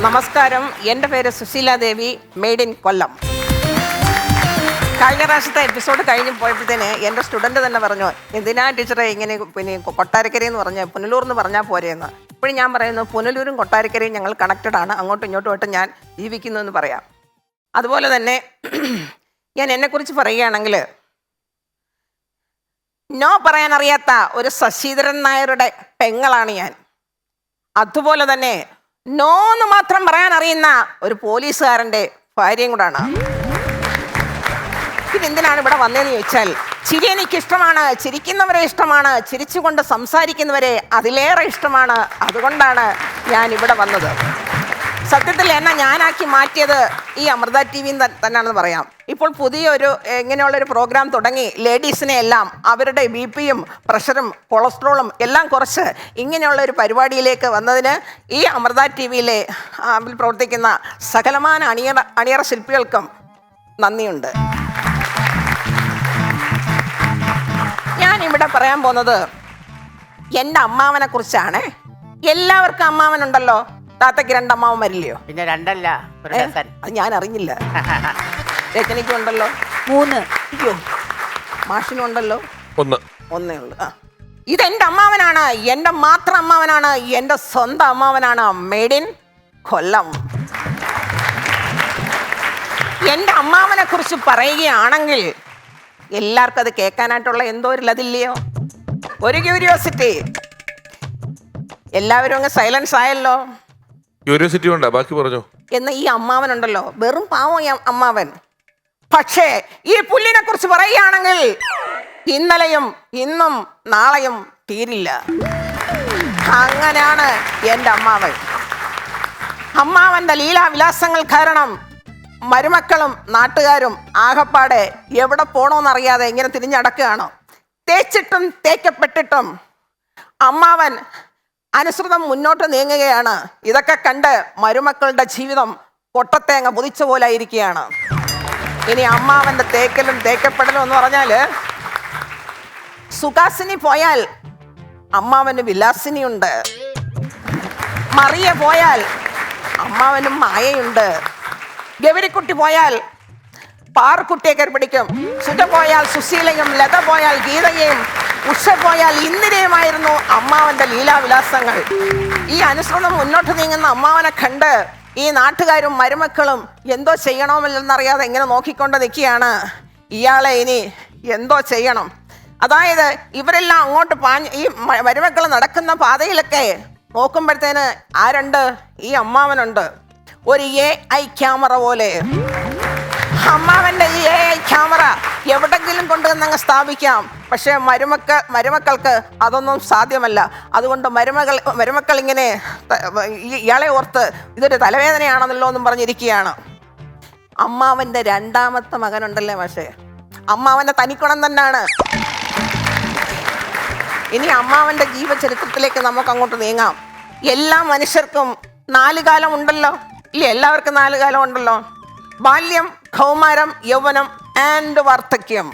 നമസ്കാരം, എൻ്റെ പേര് സുശീല ദേവി, മെയ്ഡ് ഇൻ കൊല്ലം. കഴിഞ്ഞ പ്രാവശ്യത്തെ എപ്പിസോഡ് കഴിഞ്ഞ് പോയപ്പോഴത്തേന് എൻ്റെ സ്റ്റുഡൻറ്റ് തന്നെ പറഞ്ഞു, എന്തിനാ ടീച്ചറെ ഇങ്ങനെ പിന്നെ കൊട്ടാരക്കരയെന്ന് പറഞ്ഞ് പുനലൂർ എന്ന് പറഞ്ഞാൽ പോരെയെന്ന്. ഇപ്പോഴും ഞാൻ പറയുന്നു, പുനലൂരും കൊട്ടാരക്കരയും ഞങ്ങൾ കണക്റ്റഡ് ആണ്, അങ്ങോട്ടും ഇങ്ങോട്ടുമായിട്ട് ഞാൻ ജീവിക്കുന്നു എന്ന് പറയാം. അതുപോലെ തന്നെ ഞാൻ എന്നെക്കുറിച്ച് പറയുകയാണെങ്കിൽ, നോ പറയാൻ അറിയാത്ത ഒരു ശശീധരൻ നായരുടെ പെങ്ങളാണ് ഞാൻ. അതുപോലെ തന്നെ നോ എന്ന് മാത്രം പറയാൻ അറിയുന്ന ഒരു പോലീസുകാരൻ്റെ ഭാര്യയും കൂടാണ്. ഇതെന്തിനാണ് ഇവിടെ വന്നതെന്ന് ചോദിച്ചാൽ, ചിരി എനിക്കിഷ്ടമാണ്, ചിരിക്കുന്നവരെ ഇഷ്ടമാണ്, ചിരിച്ചുകൊണ്ട് സംസാരിക്കുന്നവരെ അതിലേറെ ഇഷ്ടമാണ്. അതുകൊണ്ടാണ് ഞാൻ ഇവിടെ വന്നത്. സത്യത്തിൽ എന്നെ ഞാനാക്കി മാറ്റിയത് ഈ അമൃത ടി വി തന്നെയാണെന്ന് പറയാം. ഇപ്പോൾ പുതിയൊരു ഇങ്ങനെയുള്ളൊരു പ്രോഗ്രാം തുടങ്ങി ലേഡീസിനെ എല്ലാം അവരുടെ BP-യും പ്രഷറും കൊളസ്ട്രോളും എല്ലാം കുറച്ച് ഇങ്ങനെയുള്ളൊരു പരിപാടിയിലേക്ക് വന്നതിന് ഈ അമൃത ടി വിയിലെ പ്രവർത്തിക്കുന്ന സകലമാന അണിയറ ശില്പികൾക്കും നന്ദിയുണ്ട്. ഞാനിവിടെ പറയാൻ പോകുന്നത് എൻ്റെ അമ്മാവനെ കുറിച്ചാണ്. എല്ലാവർക്കും അമ്മാവനുണ്ടല്ലോ. താത്തയ്ക്ക് 2 അമ്മാവന്മാരില്ലയോ? പിന്നെ 2 അത് ഞാൻ അറിഞ്ഞില്ല. രചനയ്ക്കും ഉണ്ടല്ലോ 3. അയ്യോ, മാഷിനും ഉണ്ടല്ലോ 1. ഒന്നേ ഉള്ളു. ഇതെൻ്റെ അമ്മാവനാണ്, എൻ്റെ മാത്രം അമ്മാവനാണ്, എൻ്റെ സ്വന്തം അമ്മാവനാണ്, മെയ്ഡ് ഇൻ കൊല്ലം. എൻ്റെ അമ്മാവനെ കുറിച്ച് പറയുകയാണെങ്കിൽ എല്ലാവർക്കും അത് കേൾക്കാനായിട്ടുള്ള എന്തോ ഒരു ലതില്ലയോ, ഒരു ക്യൂരിയോസിറ്റി. എല്ലാവരും അങ്ങ് സൈലൻസ് ആയല്ലോ. ക്യൂരിയോസിറ്റി ഉണ്ടാ, ബാക്കി പറഞ്ഞോ. എന്ന് ഈ അമ്മാവനുണ്ടല്ലോ, വെറും പാവം ഈ അമ്മാവൻ. പക്ഷേ ഈ പുല്ലിനെ കുറിച്ച് പറയുകയാണെങ്കിൽ ഇന്നലെയും ഇന്നും നാളെയും തീരില്ല. അങ്ങനെയാണ് എൻ്റെ അമ്മാവൻ. അമ്മാവൻ്റെ ലീലാവിലാസങ്ങൾ കാരണം മരുമക്കളും നാട്ടുകാരും ആകപ്പാടെ എവിടെ പോണോന്നറിയാതെ ഇങ്ങനെ തിരിഞ്ഞടക്കുകയാണ്. തേച്ചിട്ടും തേക്കപ്പെട്ടിട്ടും അമ്മാവൻ അനുസൃതം മുന്നോട്ട് നീങ്ങുകയാണ്. ഇതൊക്കെ കണ്ട് മരുമക്കളുടെ ജീവിതം പൊട്ടത്തേങ്ങ പുതിച്ച പോലെ ഇരിക്കുകയാണ്. ഇനി അമ്മാവൻ്റെ തേക്കലും തേക്കപ്പെടലും എന്ന് പറഞ്ഞാൽ, സുഹാസിനി പോയാൽ അമ്മാവന് വിലാസിനിയുണ്ട്, മറിയ പോയാൽ അമ്മാവനും മായയുണ്ട്, ഗൗരിക്കുട്ടി പോയാൽ പാറക്കുട്ടിയെ കയറി പിടിക്കും, സുജ പോയാൽ സുശീലയും, ലത പോയാൽ ഗീതയും, ഉഷ പോയാൽ ഇന്ദിരയുമായിരുന്നു അമ്മാവൻ്റെ ലീലാവിലാസങ്ങൾ. ഈ അനുസൃതം മുന്നോട്ട് നീങ്ങുന്ന അമ്മാവനെ കണ്ട് ഈ നാട്ടുകാരും മരുമക്കളും എന്തോ ചെയ്യണമെന്നറിയാതെ ഇങ്ങനെ നോക്കിക്കൊണ്ട് നിൽക്കുകയാണ്. ഇയാളെ ഇനി എന്തോ ചെയ്യണം. അതായത് ഇവരെല്ലാം അങ്ങോട്ട് ഈ മരുമക്കൾ നടക്കുന്ന പാതയിലൊക്കെ നോക്കുമ്പോഴത്തേന് ആരുണ്ട്? ഈ അമ്മാവനുണ്ട്. ഒരു AI ക്യാമറ പോലെ. അമ്മാവൻ്റെ ഈ AI ക്യാമറ എവിടെങ്കിലും കൊണ്ടുവന്നങ്ങ് സ്ഥാപിക്കാം. പക്ഷേ മരുമക്കൾക്ക് അതൊന്നും സാധ്യമല്ല. അതുകൊണ്ട് മരുമക്കൾ ഇങ്ങനെ ഇയാളെ ഓർത്ത് ഇതൊരു തലവേദനയാണെന്നല്ലോ എന്നും പറഞ്ഞിരിക്കുകയാണ്. അമ്മാവൻ്റെ 2ാമത്തെ മകനുണ്ടല്ലേ, പക്ഷേ അമ്മാവൻ്റെ തനിക്കുണം തന്നെയാണ്. ഇനി അമ്മാവൻ്റെ ജീവചരിത്രത്തിലേക്ക് നമുക്ക് അങ്ങോട്ട് നീങ്ങാം. എല്ലാ മനുഷ്യർക്കും 4 കാലം ഉണ്ടല്ലോ, ഇല്ലേ? എല്ലാവർക്കും 4 കാലം ഉണ്ടല്ലോ. ബാല്യം, കൗമാരം, യൗവനം ആൻഡ് വാർദ്ധക്യം.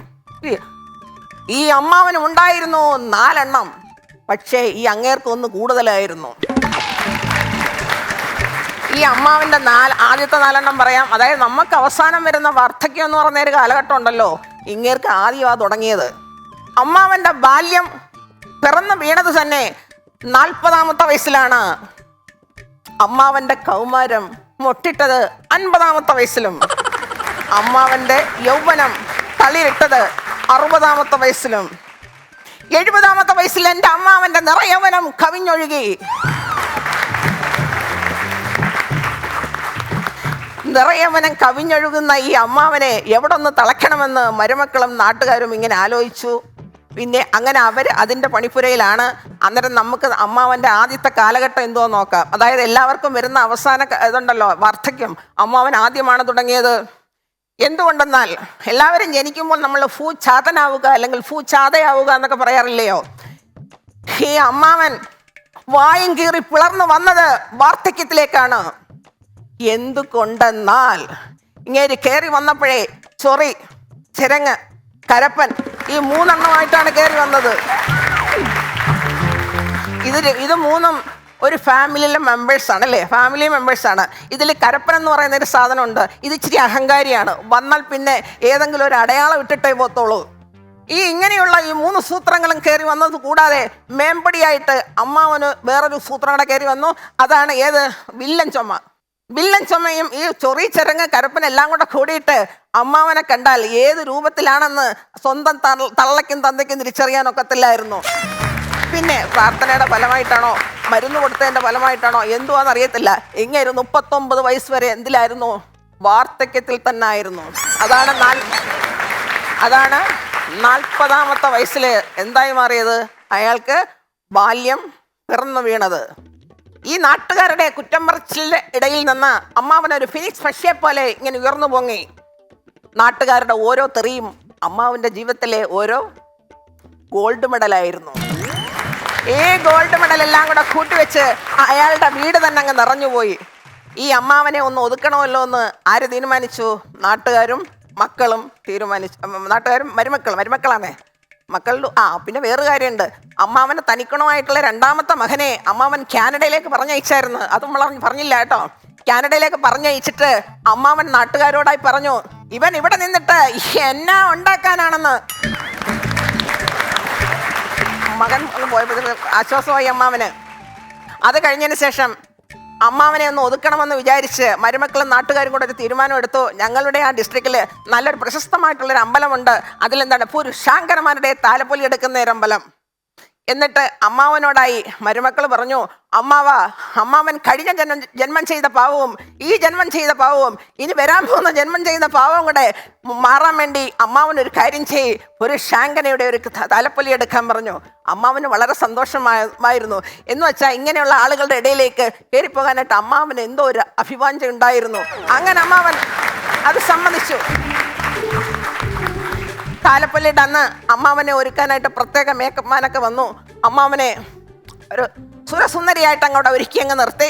ഈ അമ്മാവനും ഉണ്ടായിരുന്നു 4 എണ്ണം. പക്ഷേ ഈ അങ്ങേർക്ക് ഒന്ന് കൂടുതലായിരുന്നു. ഈ അമ്മാവൻ്റെ ആദ്യത്തെ 4 എണ്ണം പറയാം. അതായത് നമുക്ക് അവസാനം വരുന്ന വാർദ്ധക്യം എന്ന് പറഞ്ഞ ഒരു കാലഘട്ടം ഉണ്ടല്ലോ, ഇങ്ങേർക്ക് ആദ്യമാ തുടങ്ങിയത്. അമ്മാവൻ്റെ ബാല്യം പിറന്നു വീണത് തന്നെ 40ാമത്തെ വയസ്സിലാണ്. അമ്മാവൻ്റെ കൗമാരം മൊട്ടിട്ടത് 50ാമത്തെ വയസ്സിലും. അമ്മാവൻ്റെ യൗവനം തളിരിട്ടത് 60ാമത്തെ വയസ്സിലും. 70ാമത്തെ വയസ്സിൽ എൻ്റെ അമ്മാവൻ്റെ നിറയൗവനം കവിഞ്ഞൊഴുകി. നിറയവനം കവിഞ്ഞൊഴുകുന്ന ഈ അമ്മാവനെ എവിടെ ഒന്ന് തളയ്ക്കണമെന്ന് മരുമക്കളും നാട്ടുകാരും ഇങ്ങനെ ആലോചിച്ചു. പിന്നെ അങ്ങനെ അവർ അതിൻ്റെ പണിപ്പുരയിലാണ്. അന്നേരം നമുക്ക് അമ്മാവൻ്റെ ആദ്യത്തെ കാലഘട്ടം എന്തോ നോക്കാം. അതായത് എല്ലാവർക്കും വരുന്ന അവസാന ഇതുണ്ടല്ലോ, വാർദ്ധക്യം. അമ്മാവൻ ആദ്യമാണ് തുടങ്ങിയത്. എന്തുകൊണ്ടെന്നാൽ എല്ലാവരും ജനിക്കുമ്പോൾ നമ്മൾ ചാതനാവുക അല്ലെങ്കിൽ ചാതയാവുക എന്നൊക്കെ പറയാറില്ലയോ? ഈ അമ്മാവൻ വായും കീറി പിളർന്നു വന്നത് വാർദ്ധക്യത്തിലേക്കാണ്. എന്തുകൊണ്ടെന്നാൽ ഇങ്ങനെ കയറി വന്നപ്പോഴേ ചൊറി, ചിരങ്ങ്, കരപ്പൻ ഈ 3 എണ്ണമായിട്ടാണ് കയറി വന്നത്. ഇത് 3 ഒരു ഫാമിലിയിലെ മെമ്പേഴ്സാണ് അല്ലേ, ഫാമിലി മെമ്പേഴ്സാണ്. ഇതിൽ കരപ്പൻ എന്ന് പറയുന്ന ഒരു സാധനമുണ്ട്. ഇത് ഇച്ചിരി അഹങ്കാരിയാണ്. വന്നാൽ പിന്നെ ഏതെങ്കിലും ഒരു അടയാളം ഇട്ടിട്ടേ പോത്തുള്ളൂ. ഇങ്ങനെയുള്ള ഈ 3 സൂത്രങ്ങളും കയറി വന്നത് കൂടാതെ മേമ്പടിയായിട്ട് അമ്മാവന് വേറൊരു സൂത്രം കൂടെ കയറി വന്നു. അതാണ് ഏത്? വില്ലൻ ചുമ. വില്ലൻ ചുമയും ഈ ചൊറി ചരങ്ങ് കരപ്പൻ എല്ലാം കൂടെ കൂടിയിട്ട് അമ്മാവനെ കണ്ടാൽ ഏത് രൂപത്തിലാണെന്ന് സ്വന്തം തള്ളയ്ക്കും തന്തയ്ക്കും തിരിച്ചറിയാനൊക്കത്തില്ലായിരുന്നു. പിന്നെ പ്രാർത്ഥനയുടെ ഫലമായിട്ടാണോ മരുന്ന് കൊടുത്തതിന്റെ ഫലമായിട്ടാണോ എന്തുവാന്ന് അറിയത്തില്ല, ഇങ്ങനെ 39 വയസ്സ് വരെ എന്തിലായിരുന്നു? വാർദ്ധക്യത്തിൽ തന്നെ ആയിരുന്നു. അതാണ് 40ാമത്തെ വയസ്സിൽ എന്തായി മാറിയത്? അയാൾക്ക് ബാല്യം പിറന്നു വീണത്. ഈ നാട്ടുകാരുടെ കുറ്റം പറച്ചിലിന്റെ ഇടയിൽ നിന്ന് അമ്മാവനൊരു ഫിനിക്സ് പക്ഷിയെ പോലെ ഇങ്ങനെ ഉയർന്നു പൊങ്ങി. നാട്ടുകാരുടെ ഓരോ തെറിയും അമ്മാവന്റെ ജീവിതത്തിലെ ഓരോ ഗോൾഡ് മെഡലായിരുന്നു. ഈ ഗോൾഡ് മെഡൽ എല്ലാം കൂടെ കൂട്ടിവെച്ച് അയാളുടെ വീട് തന്നെ അങ്ങ് നിറഞ്ഞുപോയി. ഈ അമ്മാവനെ ഒന്ന് ഒതുക്കണമല്ലോ എന്ന് ആര് തീരുമാനിച്ചു? നാട്ടുകാരും മക്കളും തീരുമാനിച്ചു. നാട്ടുകാരും മരുമക്കളാണേ മക്കളിൽ. പിന്നെ വേറൊരു കാര്യമുണ്ട്. അമ്മാവനെ തനിക്കണമായിട്ടുള്ള 2ാമത്തെ മകനെ അമ്മാവൻ കാനഡയിലേക്ക് പറഞ്ഞയച്ചായിരുന്നു. അതും പറഞ്ഞില്ല കേട്ടോ. കാനഡയിലേക്ക് പറഞ്ഞയച്ചിട്ട് അമ്മാവൻ നാട്ടുകാരോടായി പറഞ്ഞു, ഇവൻ ഇവിടെ നിന്നിട്ട് എന്നാ ഉണ്ടാക്കാനാണെന്ന്. മകൻ പോയപ്പോൾ ആശ്വാസമായി അമ്മാവന്. അത് കഴിഞ്ഞതിന് ശേഷം അമ്മാവനെ ഒന്ന് ഒതുക്കണമെന്ന് വിചാരിച്ച് മരുമക്കളും നാട്ടുകാരും കൂടെ ഒരു തീരുമാനം എടുത്തു. ഞങ്ങളുടെ ആ ഡിസ്ട്രിക്റ്റിൽ നല്ലൊരു പ്രശസ്തമായിട്ടുള്ളൊരു അമ്പലമുണ്ട്. അതിലെന്താണ്? പുരുഷാങ്കരന്മാരുടെ താലപ്പൊലി എടുക്കുന്ന ഒരു അമ്പലം. എന്നിട്ട് അമ്മാവനോടായി മരുമക്കൾ പറഞ്ഞു, അമ്മാവൻ കഴിഞ്ഞ ജന്മം ചെയ്ത പാവവും ഈ ജന്മം ചെയ്ത പാവവും ഇനി വരാൻ പോകുന്ന ജന്മം ചെയ്ത പാവവും കൂടെ മാറാൻ വേണ്ടി അമ്മാവൻ ഒരു കാര്യം ചെയ്യ്, ഒരു ശാങ്കനയുടെ ഒരു താലപ്പൊലി എടുക്കാൻ പറഞ്ഞു. അമ്മാവന് വളരെ സന്തോഷമായിരുന്നു. എന്ന് വെച്ചാൽ ഇങ്ങനെയുള്ള ആളുകളുടെ ഇടയിലേക്ക് കയറിപ്പോകാനായിട്ട് അമ്മാവന് എന്തോ ഒരു അഭിവാഞ്ച ഉണ്ടായിരുന്നു. അങ്ങനെ അമ്മാവൻ അത് സമ്മതിച്ചു. താലപ്പൊലിയുടെ അന്ന് അമ്മാവനെ ഒരുക്കാനായിട്ട് പ്രത്യേക മേക്കപ്പ് മാനൊക്കെ വന്നു. അമ്മാവനെ ഒരു സുരസുന്ദരിയായിട്ട് അങ്ങോട്ട് ഒരുക്കി അങ്ങ് നിർത്തി.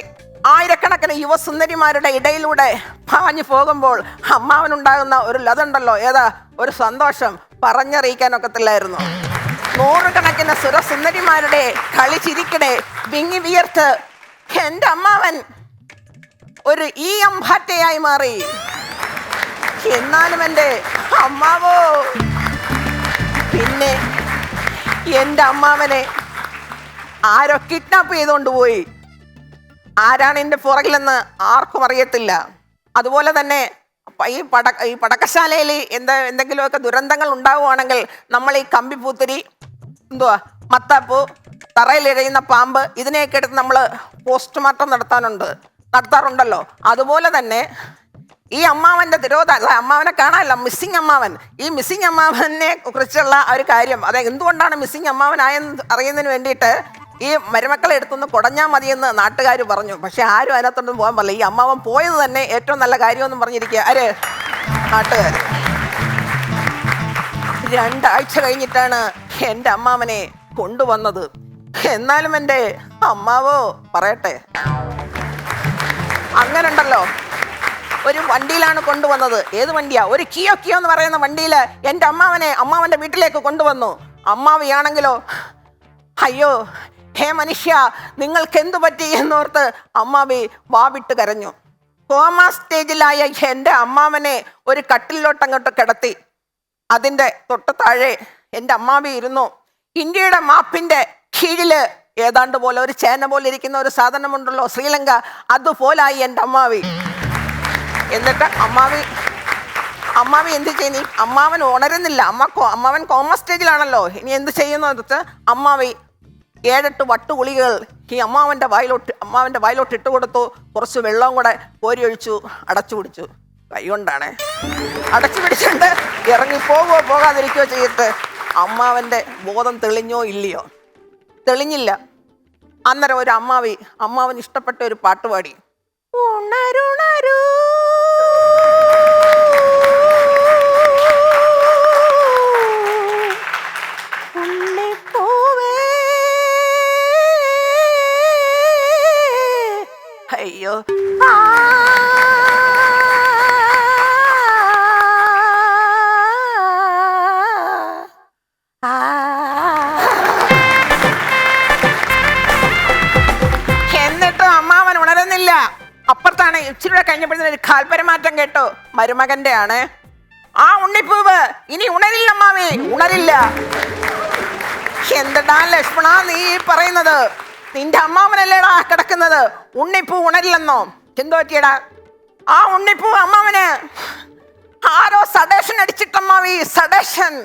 ആയിരക്കണക്കിന് യുവസുന്ദരിമാരുടെ ഇടയിലൂടെ പാഞ്ഞു പോകുമ്പോൾ അമ്മാവനുണ്ടാകുന്ന ഒരു ലതുണ്ടല്ലോ, ഏതാ ഒരു സന്തോഷം പറഞ്ഞറിയിക്കാനൊക്കത്തില്ലായിരുന്നു. 100 കണക്കിന് സുരസുന്ദരിമാരുടെ കളി ചിരിക്കടെ വിങ്ങി വിയർത്ത് എൻ്റെ അമ്മാവൻ ഒരു ഈ അമ്പാറ്റയായി മാറി. എന്നാലും എൻ്റെ അമ്മാവോ, പിന്നെ എൻ്റെ അമ്മാവനെ ആരോ കിഡ്നാപ്പ് ചെയ്തുകൊണ്ട് പോയി. ആരാണ് എൻ്റെ പുറകിലെന്ന് ആർക്കും അറിയത്തില്ല. അതുപോലെ തന്നെ ഈ പടക്കശാലയിൽ എന്തെങ്കിലുമൊക്കെ ദുരന്തങ്ങൾ ഉണ്ടാവുകയാണെങ്കിൽ നമ്മൾ ഈ കമ്പിപ്പൂത്തിരി, മത്താപ്പൂ, തറയിലിഴയുന്ന പാമ്പ്, ഇതിനെയൊക്കെ എടുത്ത് നമ്മൾ പോസ്റ്റ്മോർട്ടം നടത്താറുണ്ടല്ലോ. അതുപോലെ തന്നെ ഈ അമ്മാവന്റെ അമ്മാവനെ കാണാനല്ല, മിസ്സിങ് അമ്മാവൻ. ഈ മിസ്സിങ് അമ്മാവനെ കുറിച്ചുള്ള ഒരു കാര്യം, അതായത് എന്തുകൊണ്ടാണ് മിസ്സിങ് അമ്മാവനായെന്ന് അറിയുന്നതിന് വേണ്ടിയിട്ട് ഈ മരുമക്കളെ എടുത്തൊന്ന് കുടഞ്ഞാൽ മതിയെന്ന് നാട്ടുകാർ പറഞ്ഞു. പക്ഷെ ആരും അതിനകത്തൊന്നും പോകാൻ പാടില്ല. ഈ അമ്മാവൻ പോയത് തന്നെ ഏറ്റവും നല്ല കാര്യമെന്നും പറഞ്ഞിരിക്കുക ആര്? നാട്ടുകാർ. 2 ആഴ്ച കഴിഞ്ഞിട്ടാണ് എൻ്റെ അമ്മാവനെ കൊണ്ടുവന്നത്. എന്നാലും എൻ്റെ അമ്മാവോ പറയട്ടെ, അങ്ങനെ ഉണ്ടല്ലോ, ഒരു വണ്ടിയിലാണ് കൊണ്ടുവന്നത്. ഏത് വണ്ടിയാ? ഒരു കിയോ എന്ന് പറയുന്ന വണ്ടിയിൽ എൻ്റെ അമ്മാവന്റെ വീട്ടിലേക്ക് കൊണ്ടുവന്നു. അമ്മാവിയാണെങ്കിലോ, അയ്യോ ഹേ മനുഷ്യ, നിങ്ങൾക്ക് എന്തു പറ്റി എന്നോർത്ത് അമ്മാവി വാവിട്ട് കരഞ്ഞു. കോമാ സ്റ്റേജിലായ എൻ്റെ അമ്മാവനെ ഒരു കട്ടിലോട്ട് അങ്ങോട്ട് കിടത്തി. അതിൻ്റെ തൊട്ട് താഴെ എൻ്റെ അമ്മാവി ഇരുന്നു. ഇന്ത്യയുടെ മാപ്പിന്റെ കീഴില് ഏതാണ്ട് പോലെ ഒരു ചേന പോലെ ഇരിക്കുന്ന ഒരു സാധനമുണ്ടല്ലോ, ശ്രീലങ്ക, അതുപോലായി എൻ്റെ അമ്മാവി. എന്നിട്ട് അമ്മാവി എന്ത് ചെയ്യുന്നു? അമ്മാവൻ ഉണരുന്നില്ല. അമ്മാവൻ കോമ സ്റ്റേജിലാണല്ലോ. ഇനി എന്ത് ചെയ്യുന്നത്? അമ്മാവി 7-8 വട്ടുകുളികൾ ഈ അമ്മാവന്റെ വായിലോട്ട് ഇട്ട് കൊടുത്തു. കുറച്ച് വെള്ളവും കൂടെ കോരി ഒഴിച്ചു, അടച്ചു പിടിച്ചു. കൈ കൊണ്ടാണ് അടച്ചു പിടിച്ചിട്ട് ഇറങ്ങി പോകാതിരിക്കുകയോ ചെയ്തിട്ട് അമ്മാവന്റെ ബോധം തെളിഞ്ഞോ ഇല്ലയോ? തെളിഞ്ഞില്ല. അന്നേരം ഒരു അമ്മാവൻ ഇഷ്ടപ്പെട്ട ഒരു പാട്ട് പാടി. ഉണരുണരൂ ഉണ്ണിപ്പൂവേ. അയ്യോ, ഇച്ചിരി കഴിഞ്ഞപ്പോഴത്തേന് ഒരു കാൽപരമാറ്റം കേട്ടു. മരുമകന്റെ ആണ്. ആ ഉണ്ണിപ്പൂവ് ഇനി ഉണരില്ല അമ്മാവേ, ഉണരില്ല. എന്തടാ ലക്ഷ്മണ നീ പറയുന്നത്? നിന്റെ അമ്മാവനല്ലേടാ കിടക്കുന്നത്, ഉണ്ണിപ്പൂ ഉണരില്ലെന്നോ? എന്തോ പറ്റിയടാ? ആ ഉണ്ണിപ്പൂ അമ്മാവന് ആരോ സഡേഷൻ അടിച്ചിട്ടമ്മാവി, സഡേഷൻ.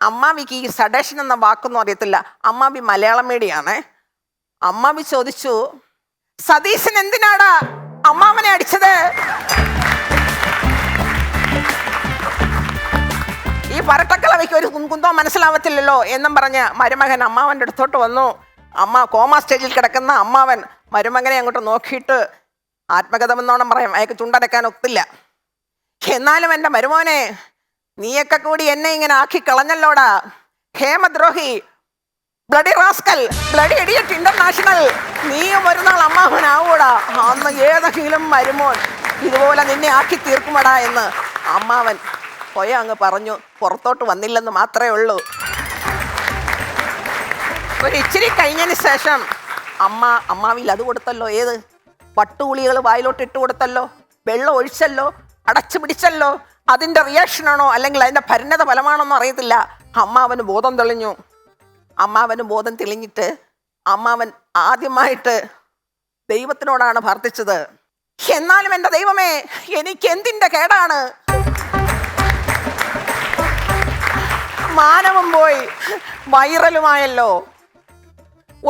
അമ്മാവിക്ക് ഈ സഡേഷൻ എന്ന വാക്കൊന്നും അറിയത്തില്ല. അമ്മാവി മലയാളം മീഡിയാണ്. അമ്മാവി ചോദിച്ചു, സതീശൻ എന്തിനാടാ അമ്മാവനെ അടിച്ചത്? ഈ പരട്ടക്കളവയ്ക്ക് ഒരു കുന്തോ മനസ്സിലാവത്തില്ലല്ലോ എന്നും പറഞ്ഞ് മരുമകൻ അമ്മാവൻ്റെ അടുത്തോട്ട് വന്നു. കോമാ സ്റ്റേജിൽ കിടക്കുന്ന അമ്മാവൻ മരുമകനെ അങ്ങോട്ട് നോക്കിയിട്ട് ആത്മകഥമെന്നോണം പറയാം, അയാൾക്ക് ചുണ്ടനക്കാൻ ഒത്തില്ല. എന്നാലും എൻ്റെ മരുമോനെ, നീയൊക്കെ കൂടി എന്നെ ഇങ്ങനെ ആക്കി കളഞ്ഞല്ലോടാ, ഹേമദ്രോഹി, bloody rascal, bloody idiot international. നീയും ഒരു നാൾ അമ്മാവനാവൂടാ. അന്ന് ഏതെങ്കിലും മരുമോൻ ഇതുപോലെ നിന്നെ ആക്കി തീർക്കുമടാ എന്ന് അമ്മാവൻ അങ്ങ് പറഞ്ഞു. പുറത്തോട്ട് വന്നില്ലെന്ന് മാത്രമേ ഉള്ളൂ. ഒരു ഇച്ചിരി കഴിഞ്ഞതിന് ശേഷം അമ്മാവിൽ അത് കൊടുത്തല്ലോ, ഏത് പട്ടുകുളികൾ വായിലോട്ട് ഇട്ട് കൊടുത്തല്ലോ, വെള്ളം ഒഴിച്ചല്ലോ, അടച്ചു പിടിച്ചല്ലോ. അതിൻ്റെ റിയാക്ഷനാണോ അല്ലെങ്കിൽ അതിൻ്റെ പരിണത ഫലമാണോന്നും അറിയത്തില്ല. അമ്മാവന് ബോധം തെളിഞ്ഞു. അമ്മാവന് ബോധം തെളിഞ്ഞിട്ട് അമ്മാവൻ ആദ്യമായിട്ട് ദൈവത്തിനോടാണ് പ്രാർത്ഥിച്ചത്, എന്നാലും എൻ്റെ ദൈവമേ, എനിക്ക് എന്തിൻ്റെ കേടാണ്? മാനവും പോയി, വൈറലുമായല്ലോ.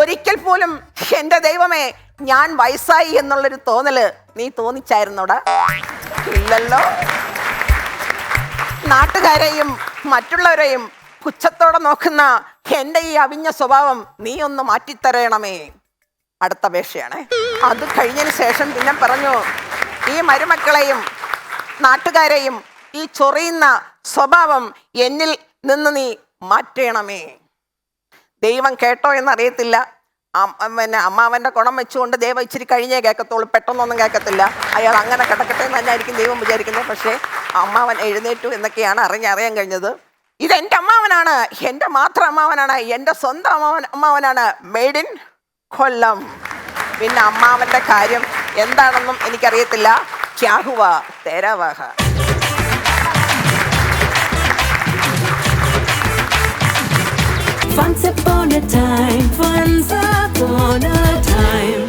ഒരിക്കൽ പോലും എൻ്റെ ദൈവമേ ഞാൻ വയസ്സായി എന്നുള്ളൊരു തോന്നല് നീ തോന്നിച്ചായിരുന്നോടാ? ഇല്ലല്ലോ. നാട്ടുകാരെയും മറ്റുള്ളവരെയും പുച്ഛത്തോടെ നോക്കുന്ന എൻ്റെ ഈ അവിഞ്ഞ സ്വഭാവം നീ ഒന്ന് മാറ്റിത്തരയണമേ. അടുത്ത അപേക്ഷയാണ്. അത് കഴിഞ്ഞതിന് ശേഷം പിന്നെ പറഞ്ഞു, ഈ മരുമക്കളെയും നാട്ടുകാരെയും ഈ ചൊറിയുന്ന സ്വഭാവം എന്നിൽ നിന്ന് നീ മാറ്റണമേ. ദൈവം കേട്ടോ എന്നറിയത്തില്ല. പിന്നെ അമ്മാവൻ്റെ കുണം വെച്ചുകൊണ്ട് ദൈവം ഇച്ചിരി കഴിഞ്ഞേ കേൾക്കത്തുള്ളൂ, പെട്ടെന്നൊന്നും കേൾക്കത്തില്ല. അയാൾ അങ്ങനെ കിടക്കട്ടെ എന്ന് തന്നെയായിരിക്കും ദൈവം വിചാരിക്കുന്നത്. പക്ഷേ അമ്മാവൻ എഴുന്നേറ്റു എന്നൊക്കെയാണ് അറിയാൻ കഴിഞ്ഞത്. ഇതെൻ്റെ അമ്മാവനാണ്, എൻ്റെ മാത്രം അമ്മാവനാണ്, എൻ്റെ സ്വന്തം അമ്മാവനാണ്, മെയ്ഡ് ഇൻ കൊല്ലം. പിന്നെ അമ്മാവൻ്റെ കാര്യം എന്താണെന്നും എനിക്കറിയത്തില്ല. ക്യാഹുവ തേരാവാഹ. Once upon a time, once upon a time.